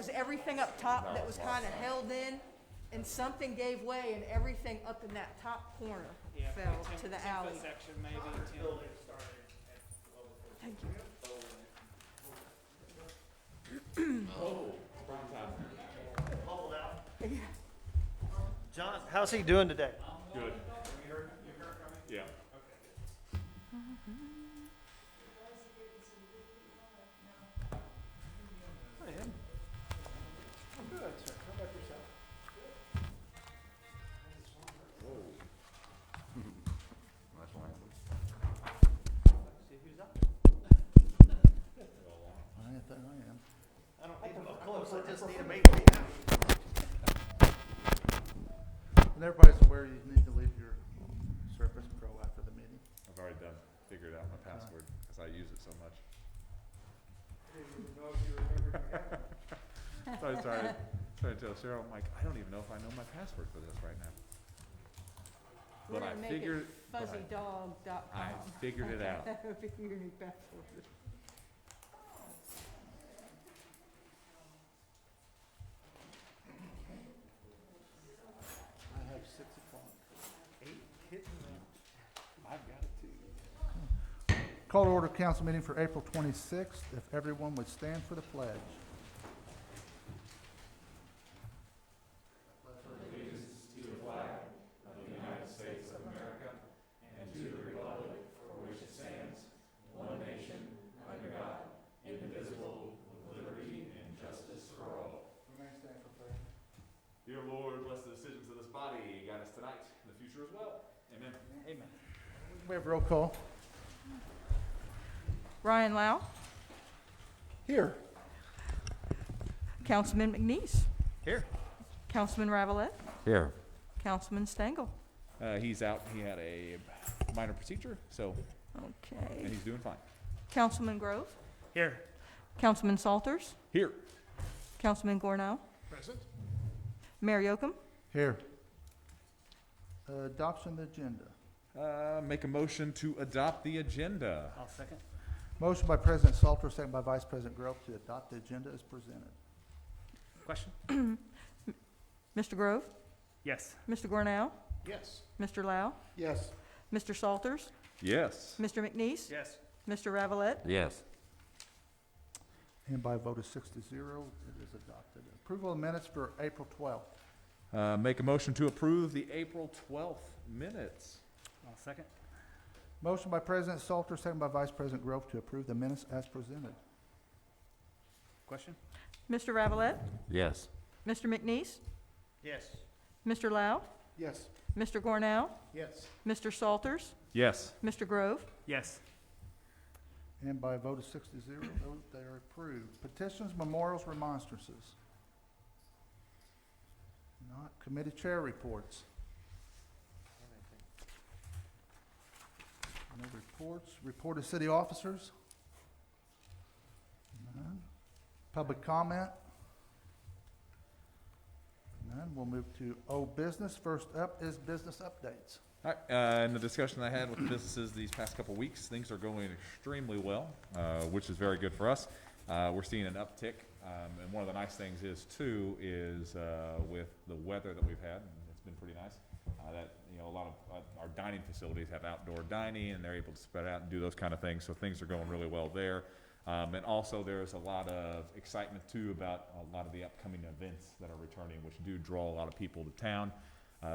was everything up top that was kind of held in, and something gave way, and everything up in that top corner fell to the alley. Section maybe. Thank you. John, how's he doing today? Good. Yeah. I'm good, sir. How about yourself? Nice language. See who's up. I am. I don't need to look close. I just need to make me happy. And everybody's aware you need to leave your Surface Pro after the meeting. I've already figured out my password because I use it so much. So I started trying to tell Cheryl, I'm like, I don't even know if I know my password for this right now. We're But I gonna make figured, it fuzzydog.com. I figured it out. That'll be your new password. I have 6 o'clock. 8 hitting I've got it too. Call to order council meeting for April 26th. If everyone would stand for the pledge. Dear Lord, bless the decisions of this body, guide us tonight, in the future as well. Amen. Amen. We have roll call. Ryan Lau, Here. Councilman McNeese, Here. Councilman Ravelette, Here. Councilman Stengel. He's out. He had a minor procedure, so, and Okay. he's doing fine. Councilman Grove, Here. Councilman Salters, Here. Councilman Gornell, Present. Mayor Yocum. Here. Adoption of the agenda. Make a motion to adopt the agenda. I'll second. Motion by President Salter, second by Vice President Grove to adopt the agenda as presented. Question? Mr. Grove, Yes. Mr. Gornell, Yes. Mr. Lau, Yes. Mr. Salters, Yes. Mr. McNeese, Yes. Mr. Ravelette, Yes. And by a vote of 6-0, it is adopted. Approval of minutes for April 12th. Make a motion to approve the April 12th minutes. I'll second. Motion by President Salter, second by Vice President Grove to approve the minutes as presented. Question? Mr. Ravelette, Yes. Mr. McNeese, Yes. Mr. Lau, Yes. Mr. Gornell, Yes. Mr. Salters, Yes. Mr. Grove, Yes. And by a vote of 6-0, they are approved. Petitions, memorials, remonstrances. Not. Committee chair reports. No reports. Report of city officers. None. Public comment. None. We'll move to old business. First up is business updates. All right, in the discussion I had with businesses these past couple weeks, things are going extremely well, which is very good for us. We're seeing an uptick, and one of the nice things is too is with the weather that we've had, and it's been pretty nice. That a lot of our dining facilities have outdoor dining, and they're able to spread out and do those kind of things. So things are going really well there. And also there's a lot of excitement too about a lot of the upcoming events that are returning, which do draw a lot of people to town.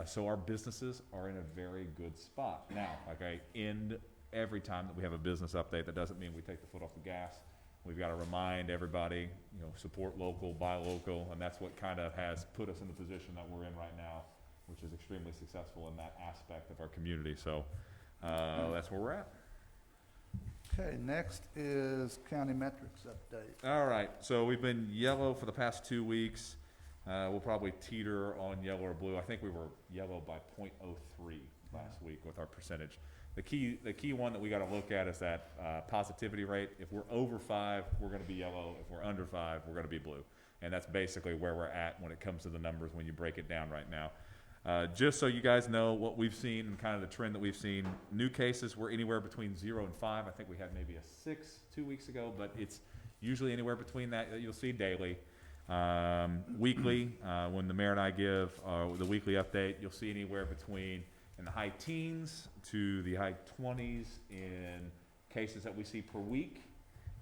So our businesses are in a very good spot. Now, like I end every time that we have a business update, that doesn't mean we take the foot off the gas. We've got to remind everybody, support local, buy local, and that's what kind of has put us in the position that we're in right now, which is extremely successful in that aspect of our community. So that's where we're at. Okay, next is county metrics update. All right, so we've been yellow for the past 2 weeks. We'll probably teeter on yellow or blue. I think we were yellow by 0.03 last week with our percentage. The key one that we got to look at is that positivity rate. If we're over 5, we're going to be yellow. If we're under 5, we're going to be blue. And that's basically where we're at when it comes to the numbers when you break it down right now. Just so you guys know what we've seen and kind of the trend that we've seen, new cases were anywhere between 0 and 5. I think we had maybe a 6 2 weeks ago, but it's usually anywhere between that you'll see daily. Weekly, when the mayor and I give the weekly update, you'll see anywhere between in the high teens to the high 20s in cases that we see per week.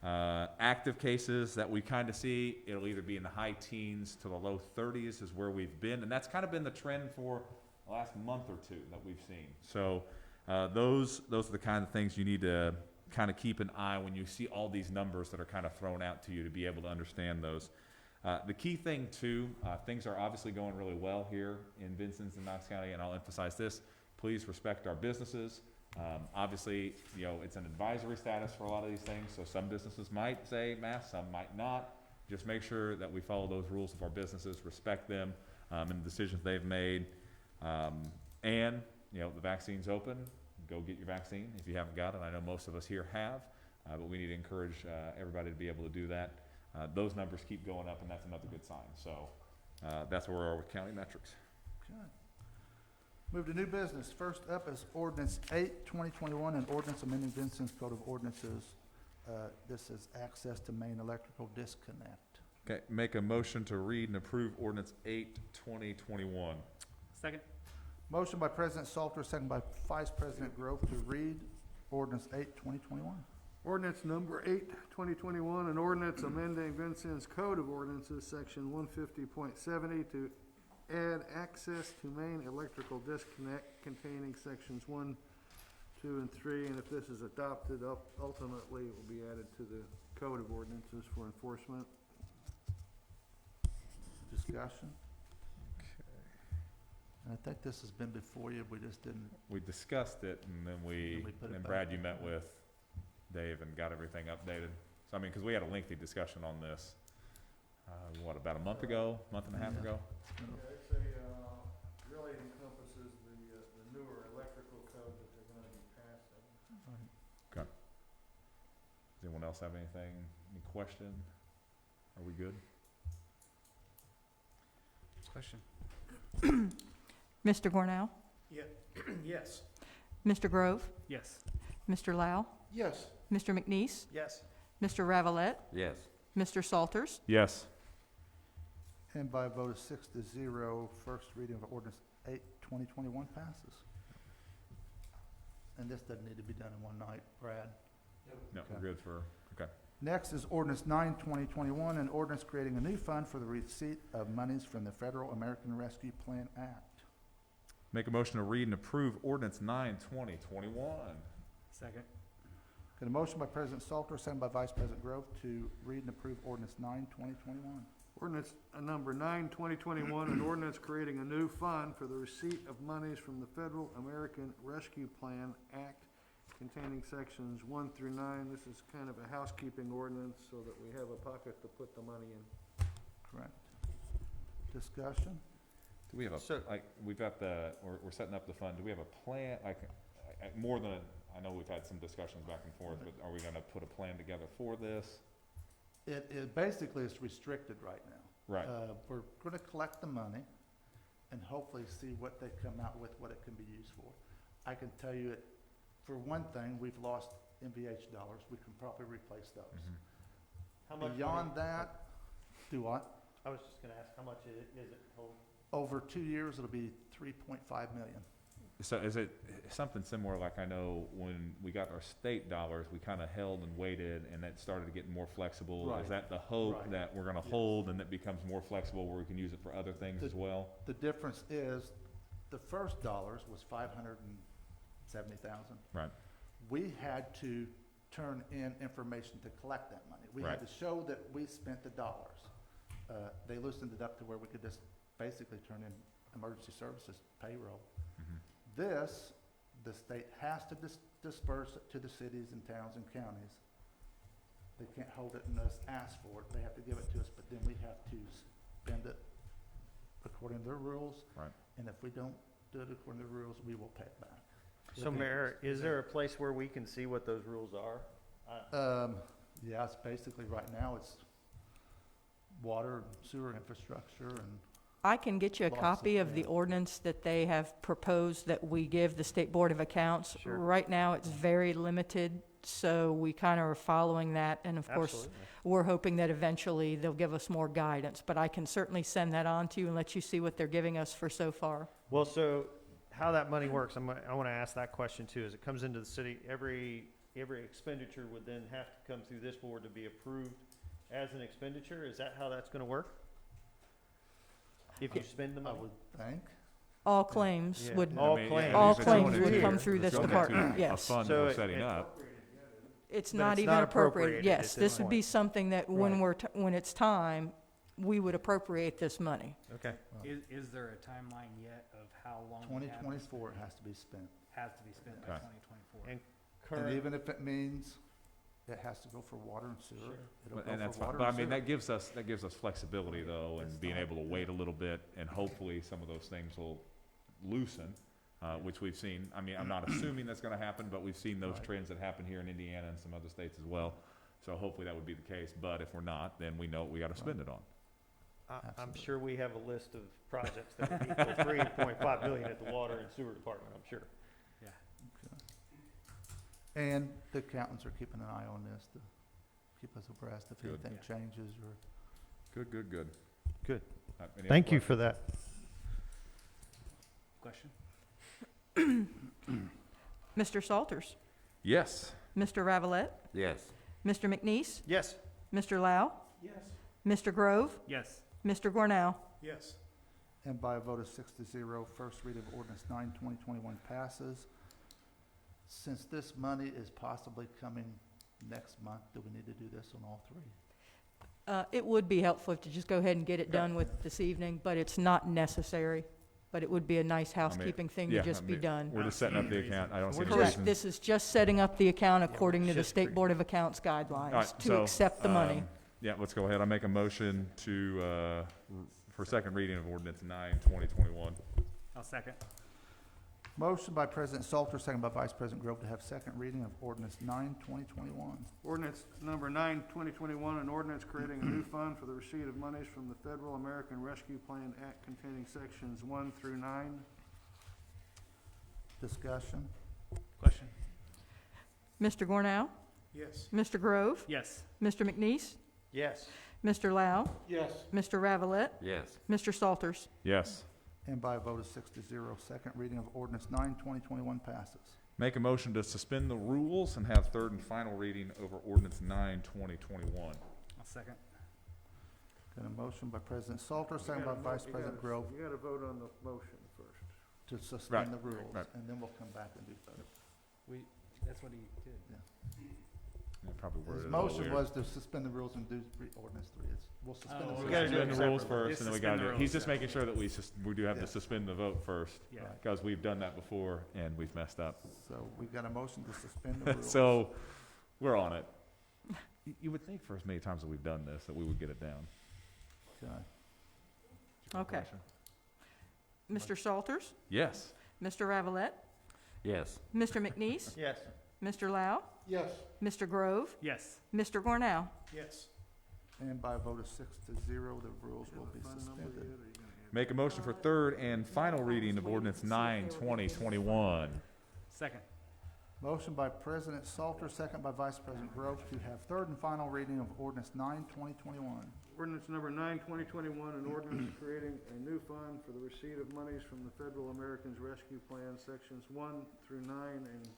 Active cases that we kind of see, it'll either be in the high teens to the low 30s is where we've been, and that's kind of been the trend for the last month or two that we've seen. So those are the kind of things you need to kind of keep an eye when you see all these numbers that are kind of thrown out to you to be able to understand those. The key thing too, things are obviously going really well here in Vincennes and Knox County, and I'll emphasize this, please respect our businesses. Obviously, you know, it's an advisory status for a lot of these things, so some businesses might say masks, some might not. Just make sure that we follow those rules of our businesses, respect them, and the decisions they've made. And, you know, the vaccine's open, go get your vaccine if you haven't got it. I know most of us here have, but we need to encourage everybody to be able to do that. Those numbers keep going up, and that's another good sign. So that's where we are with county metrics. Okay. Move to new business. First up is Ordinance 8, 2021, and ordinance amending Vincennes Code of Ordinances. This is access to main electrical disconnect. Okay, make a motion to read and approve ordinance 8, 2021. Second. Motion by President Salter, second by Vice President Grove to read Ordinance 8, 2021. Ordinance number 8, 2021, an ordinance amending Vincennes Code of Ordinances, section 150.70 to add access to main electrical disconnect containing sections 1, 2, and 3, and if this is adopted, ultimately it will be added to the Code of Ordinances for enforcement. Discussion? And I think this has been before you, we just didn't. We discussed it, and then we put it and back. Brad, you met with Dave and got everything updated. So, I mean, because we had a lengthy discussion on this, about a month ago, month and a half Yeah. ago? It's really encompasses the newer electrical code that they're gonna be passing. Does anyone else have anything, any question? Are we good? Question. Mr. Gornell? Yeah, yes. Mr. Grove? Yes. Mr. Lau? Yes. Mr. McNeese? Yes. Mr. Ravelette? Yes. Mr. Salters? Yes. And by a vote of 6-0, first reading of Ordinance 8, 2021 passes. And this doesn't need to be done in one night, Brad? No, Okay. we're good for, okay. Next is Ordinance 9, 2021, an ordinance creating a new fund for the receipt of monies from the Federal American Rescue Plan Act. Make a motion to read and approve ordinance 9, 2021. Second. Got a motion by President Salter, second by Vice President Grove to read and approve Ordinance 9, 2021. Ordinance number 9, 2021, an ordinance creating a new fund for the receipt of monies from the Federal American Rescue Plan Act containing sections 1 through 9. This is kind of a housekeeping ordinance so that we have a pocket to put the money in. Correct. Discussion? Do we have So- we've got we're setting up the fund. Do we have a plan, more than, I know we've had some discussions back and forth, but are we gonna put a plan together for this? It basically is restricted right now. Right. We're gonna collect the money and hopefully see what they come out with, what it can be used for. I can tell you, for one thing, we've lost MVH dollars. We can probably replace those. Mhm. How much Beyond money- that, do what? I was just gonna ask, how much is it total? Over 2 years, it'll be 3.5 million. So is it something similar, like I know when we got our state dollars, we kind of held and waited, and that started to get more flexible? Right. Is that the hope Right. that we're gonna Yes. hold and it becomes more flexible where we can use it for other things as well? The difference is, the first dollars was 570,000. Right. We had to turn in information to collect that money. We had Right. to show that we spent the dollars. They loosened it up to where we could just basically turn in emergency services payroll. Mhm. This, the state has to disperse it to the cities and towns and counties. They can't hold it and us ask for it. They have to give it to us, but then we have to spend it according to their rules. Right. And if we don't do it according to the rules, we will pay it back. So Mayor, is there a place where we can see what those rules are? Yeah, it's basically, right now, it's water, and sewer infrastructure, and I can get you a Lots copy of- of the yeah. ordinance that they have proposed that we give the State Board of Accounts. Sure. Right now, it's very limited so we kind of are following that, and of course, Absolutely. we're hoping that eventually they'll give us more guidance, but I can certainly send that on to you and let you see what they're giving us for so far. Well, so how that money works, I want to ask that question too, is it comes into the city, every expenditure would then have to come through this board to be approved as an expenditure? Is that how that's going to work? If you spend the I money? would think. All claims Yeah. would, All I mean, claims. if all it's claims going would into- come through if this it's going department, into yes. A fund So that we're it- setting it- up. It's But not it's even not appropriated. appropriated Yes, at this this would be point. something that when when it's time, we would appropriate this money. Okay. Is there a timeline yet of how long we have to 2024 it spend? has to be spent. Has to be spent by Okay. 2024. And And current, even if it means it has to go for water and sewer, Sure. it'll And go that's for fine, water but I and mean, sewer. that gives us flexibility though, and That's being not- able to wait a little bit, and hopefully some of those things will loosen, which we've seen. I mean, I'm not assuming that's gonna happen, but we've seen those Right. trends that happen here in Indiana and some other states as well. So hopefully that would be the case, but if we're not, then we know what we gotta spend it on. I'm Absolutely. sure we have a list of projects that would equal 3.5 million at the water and sewer department, I'm sure. And the accountants are keeping an eye on this to keep us abreast if Good. anything changes or. Good, good, good. Good. Any other Thank you questions? for that. Question? Mr. Salters, Yes. Mr. Ravelette, Yes. Mr. McNeese, Yes. Mr. Lau, Yes. Mr. Grove, Yes. Mr. Gornow. Yes. And by a vote of 6-0, first reading of ordinance 9/2021 passes. Since this money is possibly coming next month, do we need to do this on all three? It would be helpful to just go ahead and get it done with this evening, but it's not necessary. But it would be a nice housekeeping thing to yeah, just I be mean, done. We're just setting up the account. I don't see any Correct, reason. this is just setting up the account Yeah, according to the just State agree. Board of Accounts guidelines Alright, to so, accept the money. Yeah, let's go ahead. I'll make a motion to, for second reading of ordinance 9/2021. I'll second. Motion by President Salter, second by Vice President Grove to have second reading of ordinance 9/2021. Ordinance number 9/2021, an ordinance creating a new fund for the receipt of monies from the Federal American Rescue Plan Act containing sections 1 through 9. Discussion? Question? Mr. Gornow, Yes. Mr. Grove, Yes. Mr. McNeese, Yes. Mr. Lau, Yes. Mr. Ravelette, Yes. Mr. Salters. Yes. And by a vote of 6-0, second reading of ordinance 9/2021 passes. Make a motion to suspend the rules and have third and final reading over ordinance 9/2021. I'll second. Got a motion by President Salter, second by Vice President Grove You gotta vote on the motion first. to suspend the Right, rules, right. and then we'll come back and do third. That's what he did. Yeah, probably worded His it a little motion weird. was to suspend the rules and do ordinance 3. We'll suspend the Oh, rules. We gotta do Okay. the rules Separately. first, Just and then we suspend gotta the do, he's rules just making sure that we do have Yeah. to suspend the vote first, Yeah. Right. because we've done that before and we've messed up. So we got a motion to suspend the rules. So, we're on it. You would think for as many times that we've done this, that we would get it down. Okay. Okay. Mr. Salters, Yes. Mr. Ravelette, Yes. Mr. McNeese, Yes. Mr. Lau, Yes. Mr. Grove, Yes. Mr. Gornow. Yes. And by a vote of 6-0, the rules will be Fund number suspended. yet, or you gonna add it? Make a motion for third and final reading of ordinance 9/2021. Second. Motion by President Salter, second by Vice President Grove to have third and final reading of ordinance 9/2021. Ordinance number 9/2021, an ordinance creating a new fund for the receipt of monies from the Federal Americans Rescue Plan, sections 1 through 9, and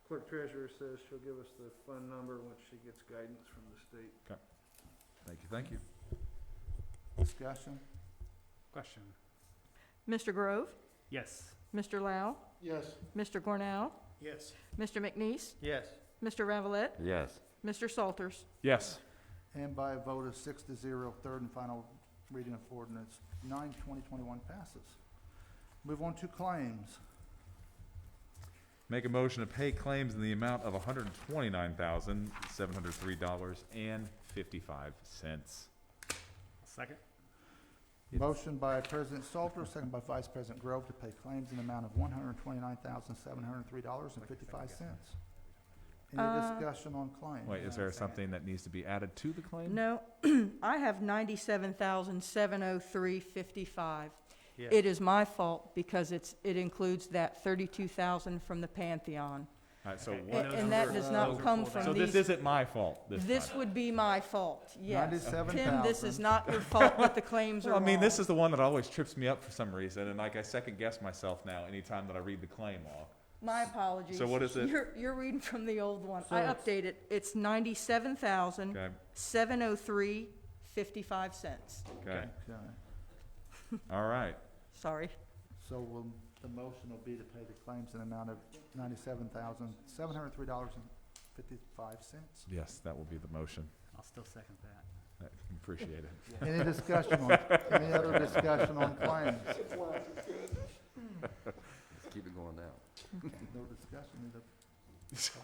Clerk Treasurer says she'll give us the fund number once she gets guidance from the state. Thank you, thank you. Discussion? Question? Mr. Grove, Yes. Mr. Lau, Yes. Mr. Gornow, Yes. Mr. McNeese, Yes. Mr. Ravelette, Yes. Mr. Salters. Yes. And by a vote of 6-0, third and final reading of ordinance 9/2021 passes. Move on to claims. Make a motion to pay claims in the amount of $129,703.55. Second. Motion by President Salter, second by Vice President Grove to pay claims in the amount of $129,703.55. Any discussion on claims? Wait, is there something that needs to be added to the claim? No, I have 97,703.55. Yes. It is my fault because it includes that 32,000 from the Pantheon. All right, so Okay. what, And that does not Those are come pulled from out. so these. this isn't my fault this This time? would be my fault, yes. 97,000. Tim, this is not your fault that the claims are Well, I mean, this wrong. is the one that always trips me up for some reason, and like I second guess myself now anytime that I read the claim log. My apologies. So what is it? You're reading from the old one. So I it's- updated, it's 97,000, Okay, 703.55 cents. okay, Okay. all right. Sorry. So the motion will be to pay the claims in the amount of $97,703.55. Yes, that will be the motion. I'll still second that. I appreciate it. Any discussion any other discussion on claims? Keep it going down. No discussion,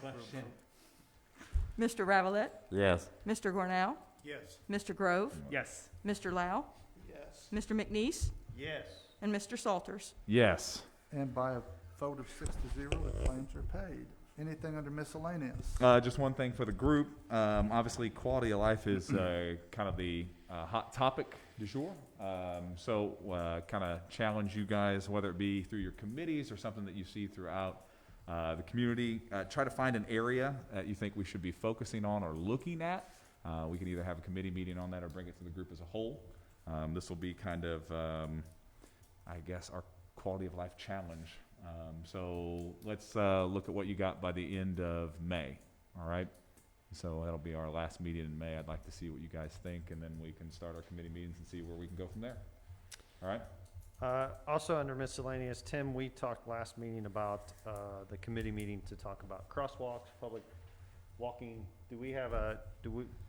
Question. Mr. Ravelette, Yes. Mr. Gornell, Yes. Mr. Grove, Yes. Mr. Lau, Yes. Mr. McNeese, Yes. and Mr. Salters. Yes. And by a vote of 6-0, the claims are paid. Anything under miscellaneous? Just one thing for the group. Obviously, quality of life is kind of the hot topic du jour. So kind of challenge you guys, whether it be through your committees or something that you see throughout the community. Try to find an area that you think we should be focusing on or looking at. We can either have a committee meeting on that or bring it to the group as a whole. This will be kind of, I guess, our quality of life challenge. So let's look at what you got by the end of May, all right? So that'll be our last meeting in May. I'd like to see what you guys think, and then we can start our committee meetings and see where we can go from there. All right? Also under miscellaneous, Tim, we talked last meeting about the committee meeting to talk about crosswalks, public walking.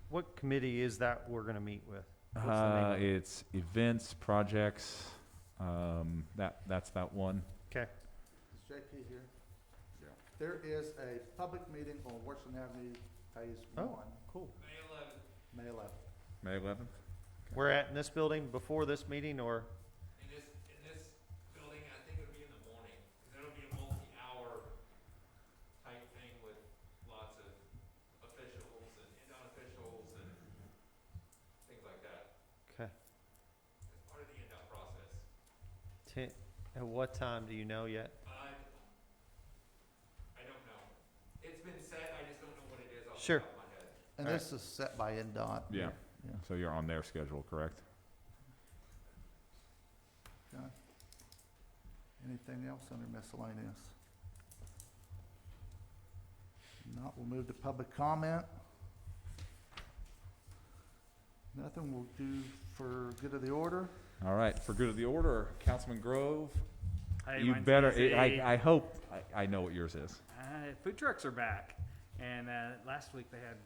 What committee is that we're gonna meet with? What's the name of it? It's events, projects, that's that one. Okay, Is JP here? Yeah. There is a public meeting on Washington Avenue, Phase 1. Oh, cool. May 11th. May 11th? We're at in this building before this meeting, or? In this building, I think it'll be in the morning, because it'll be a multi-hour type thing with lots of officials and non-officials and things like that, Okay. as part of the NDOT process. At what time, do you know yet? I don't know. It's been set, I just don't know what it is off the Sure. top of my head. And All right. this is set by NDOT. Yeah. Yeah. So you're on their schedule, correct? Okay. Anything else under miscellaneous? Not, we'll move to public comment. Nothing we'll do for good of the order. All right, for good of the order, Councilman Grove, Hey, you mine's better, easy. I hope, I know what yours is. Food trucks are back, and last week they had,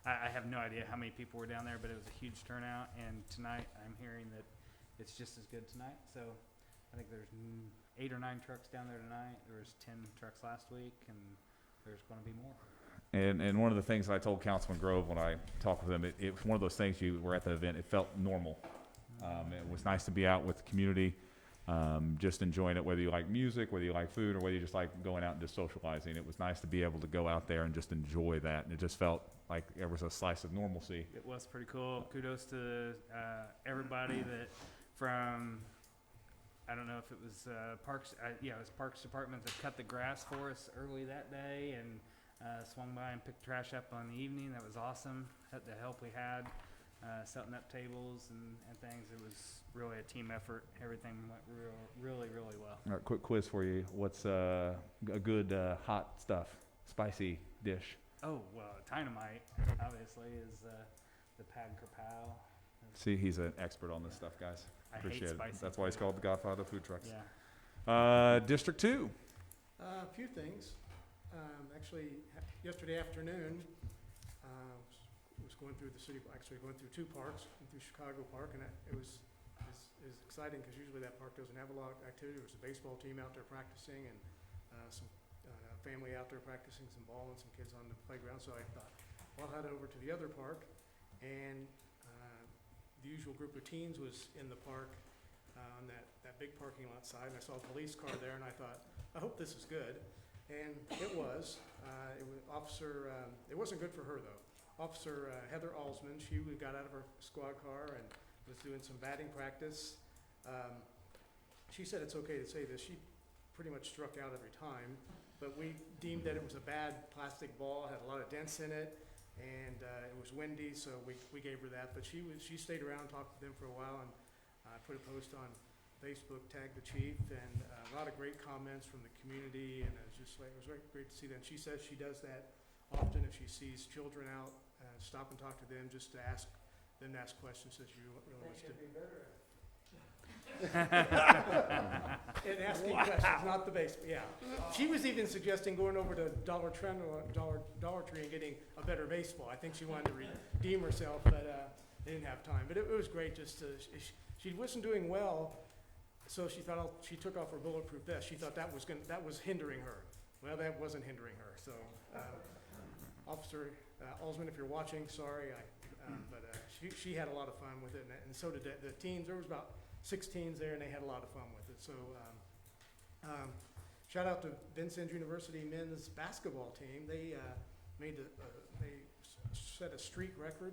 I have no idea how many people were down there, but it was a huge turnout, and tonight I'm hearing that it's just as good tonight, so I think there's 8 or 9 trucks down there tonight, there was 10 trucks last week, and there's gonna be more. And one of the things that I told Councilman Grove when I talked with him, it was one of those things, you were at the event, it felt normal. It was nice to be out with the community, just enjoying it, whether you like music, whether you like food, or whether you just like going out and just socializing. It was nice to be able to go out there and just enjoy that, and it just felt like there was a slice of normalcy. It was pretty cool. Kudos to everybody that from, I don't know if it was Parks, yeah, it was Parks Department that cut the grass for us early that day and swung by and picked trash up on the evening. That was awesome. The help we had, setting up tables and things. It was really a team effort. Everything went really well. All right, quick quiz for you. What's a good hot stuff, spicy dish? Oh, well, dynamite, obviously, is the pad krapow. See, he's an expert on this stuff, guys. I hate Appreciate it. spicy That's why he's food. called the Godfather of food trucks. Yeah. District 2. A few things. Actually, yesterday afternoon, was going through the city, actually going through 2 parks, went through Chicago Park, and it was exciting because usually that park doesn't have a lot of activity. There was a baseball team out there practicing and some family out there practicing some ball and some kids on the playground. So I thought, well, I'll head over to the other park, and the usual group of teens was in the park on that big parking lot side, and I saw a police car there, and I thought, I hope this is good. And it was. It wasn't good for her, though. Officer Heather Alsman, she got out of her squad car and was doing some batting practice. She said it's okay to say this. She pretty much struck out every time. But we deemed that it was a bad plastic ball, had a lot of dents in it, and it was windy, so we gave her that. But she stayed around, talked to them for a while, and put a post on Facebook, tagged the chief, and a lot of great comments from the community, and it was just like, it was great to see that. And she says she does that often if she sees children out, stop and talk to them just to ask them to ask questions, says you really wants to. And asking questions, not the base, yeah. She was even suggesting going over to Dollar Tree and getting a better baseball. I think she wanted to redeem herself, but they didn't have time. But it was great just to, she wasn't doing well, so she thought, she took off her bulletproof vest. She thought that was hindering her. Well, that wasn't hindering her, so, Officer Alsman, if you're watching, sorry, but she had a lot of fun with it, and so did the teams. There was about 6 teams there, and they had a lot of fun with it. So, shout out to Vincennes University men's basketball team. They they set a streak record.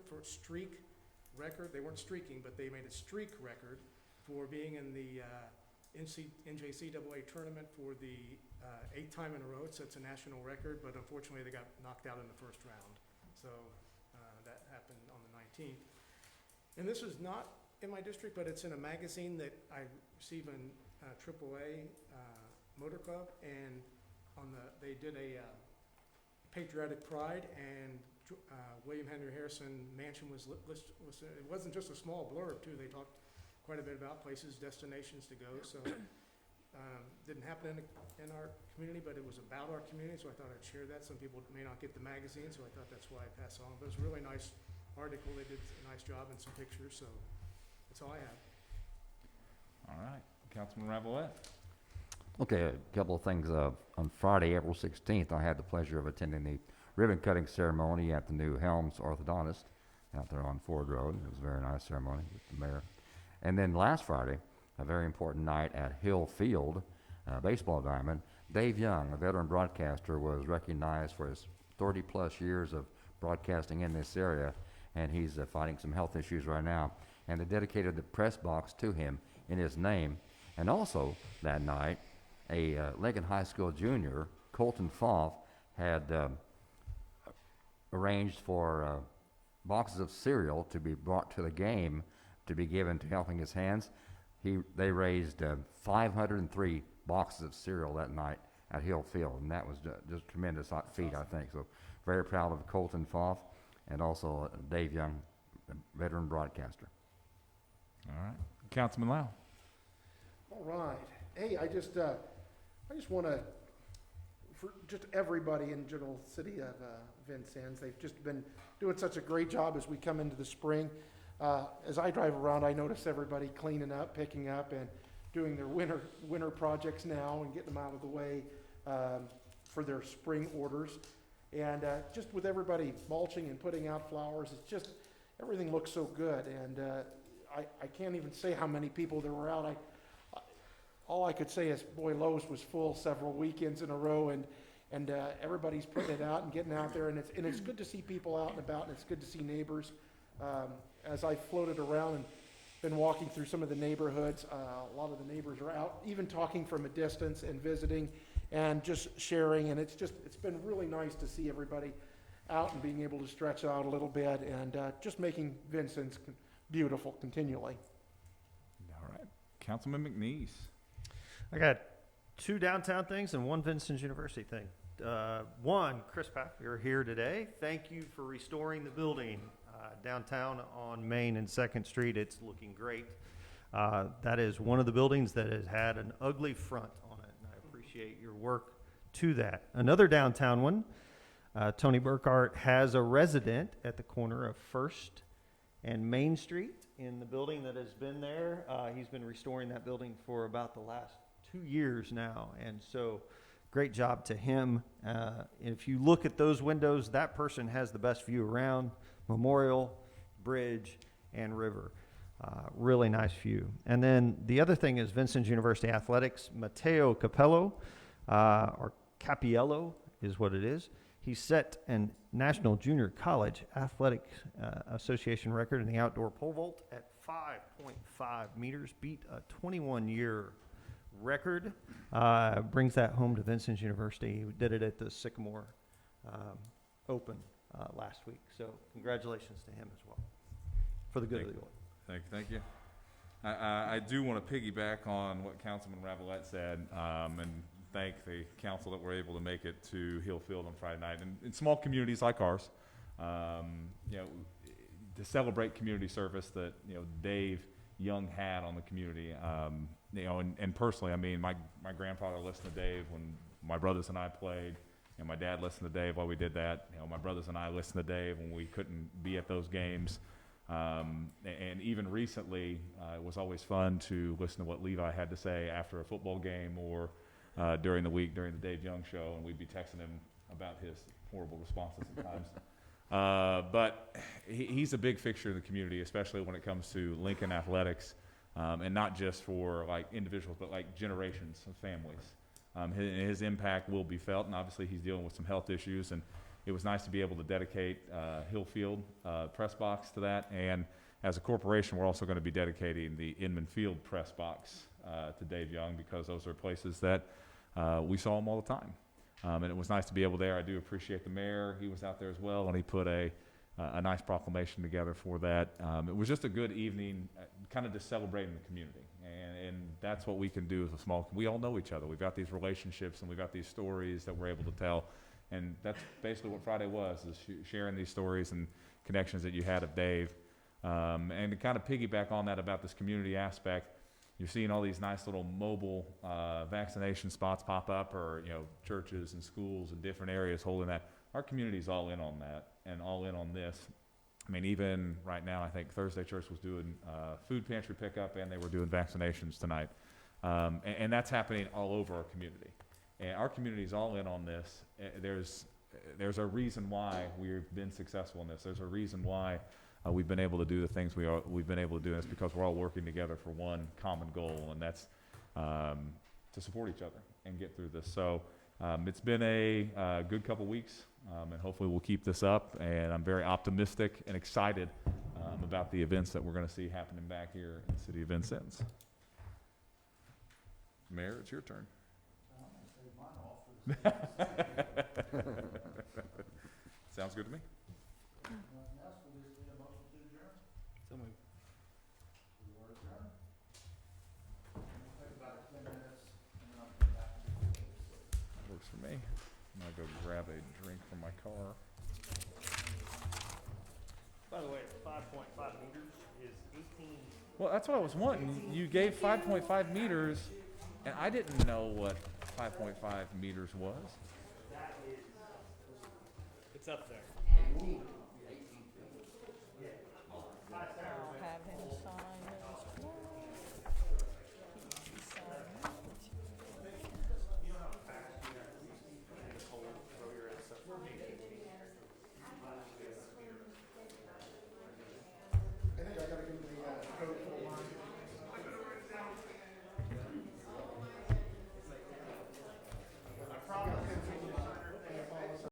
They weren't streaking, but they made a streak record for being in the NJCAA tournament for the 8th time in a row. It sets a national record, but unfortunately they got knocked out in the first round. So that happened on the 19th. And this is not in my district, but it's in a magazine that I receive in AAA Motor Club, and they did a Patriotic Pride, and William Henry Harrison Mansion was it wasn't just a small blurb too. They talked quite a bit about places, destinations to go. So didn't happen in our community, but it was about our community, so I thought I'd share that. Some people may not get the magazine, so I thought that's why I pass on. But it was a really nice article. They did a nice job and some pictures, so that's all I have. All right, Councilman Ravelette. Okay, a couple of things. On Friday, April 16th, I had the pleasure of attending the ribbon-cutting ceremony at the new Helms Orthodontist out there on Ford Road. It was a very nice ceremony with the mayor. And then last Friday, a very important night at Hill Field, baseball diamond, Dave Young, a veteran broadcaster, was recognized for his 30-plus years of broadcasting in this area, and he's fighting some health issues right now. And they dedicated the press box to him in his name. And also that night, a Lincoln High School junior, Colton Foff, had arranged for boxes of cereal to be brought to the game to be given to Helping His Hands. They raised 503 boxes of cereal that night at Hill Field, and that was just a tremendous feat, I think. So very proud of Colton Foff and also Dave Young, a veteran broadcaster. All right, Councilman Lau. All right. Hey, I just want to, for just everybody in general city of Vincennes, they've just been doing such a great job as we come into the spring. As I drive around, I notice everybody cleaning up, picking up, and doing their winter projects now and getting them out of the way for their spring orders. And just with everybody mulching and putting out flowers, it's just, everything looks so good. And I can't even say how many people there were out. All I could say is, boy, Lowe's was full several weekends in a row, and everybody's putting it out and getting out there, and it's good to see people out and about, and it's good to see neighbors. As I floated around and been walking through some of the neighborhoods, a lot of the neighbors are out, even talking from a distance and visiting and just sharing, and it's been really nice to see everybody out and being able to stretch out a little bit and just making Vincennes beautiful continually. All right, Councilman McNeese. I got 2 downtown things and 1 Vincennes University thing. One, Chris Pack, you're here today. Thank you for restoring the building downtown on Main and 2nd Street. It's looking great. That is one of the buildings that has had an ugly front on it, and I appreciate your work to that. Another downtown one, Tony Burkhart has a resident at the corner of 1st and Main Street in the building that has been there. He's been restoring that building for about the last 2 years now, and so great job to him. If you look at those windows, that person has the best view around Memorial, Bridge, and River. Really nice view. And then the other thing is Vincennes University Athletics. Matteo Capello, or Capiello is what it is. He set a National Junior College Athletic Association record in the outdoor pole vault at 5.5 meters, beat a 21-year record. Brings that home to Vincennes University. We did it at the Sycamore Open last week. So congratulations to him as well for the good of the order. Thank you. I do want to piggyback on what Councilman Ravelette said, and thank the council that were able to make it to Hill Field on Friday night. And in small communities like ours, you know, to celebrate community service that, you know, Dave Young had on the community, you know, and personally, I mean, my grandfather listened to Dave when my brothers and I played, and my dad listened to Dave while we did that. You know, my brothers and I listened to Dave when we couldn't be at those games. And even recently, it was always fun to listen to what Levi had to say after a football game or during the week during the Dave Young show, and we'd be texting him about his horrible responses sometimes. But he's a big fixture in the community, especially when it comes to Lincoln athletics, and not just for like individuals, but like generations of families. His impact will be felt, and obviously he's dealing with some health issues, and it was nice to be able to dedicate Hillfield press box to that. And as a corporation, we're also going to be dedicating the Inman Field press box to Dave Young, because those are places that we saw him all the time. And it was nice to be able there. I do appreciate the mayor. He was out there as well, and he put a nice proclamation together for that. It was just a good evening, kind of just celebrating the community. And that's what we can do as a small, we all know each other. We've got these relationships, and we've got these stories that we're able to tell. And that's basically what Friday was, is sharing these stories and connections that you had of Dave. And to kind of piggyback on that about this community aspect, you're seeing all these nice little mobile vaccination spots pop up, or, you know, churches and schools and different areas holding that. Our community's all in on that and all in on this. I mean, even right now, I think Thursday Church was doing food pantry pickup, and they were doing vaccinations tonight. And that's happening all over our community. And our community is all in on this. There's a reason why we've been successful in this. There's a reason why we've been able to do the things we've been able to do. And it's because we're all working together for one common goal, and that's to support each other and get through this. So it's been a good couple weeks, and hopefully we'll keep this up. And I'm very optimistic and excited about the events that we're going to see happening back here in the city of Vincennes. Mayor, it's your turn. Sounds good to me. So moved. Works for me. I'm gonna go grab a drink from my car. By the way, 5.5 meters is 18. Well, that's what I was wanting. You gave 5.5 meters, and I didn't know what 5.5 meters was. It's up there.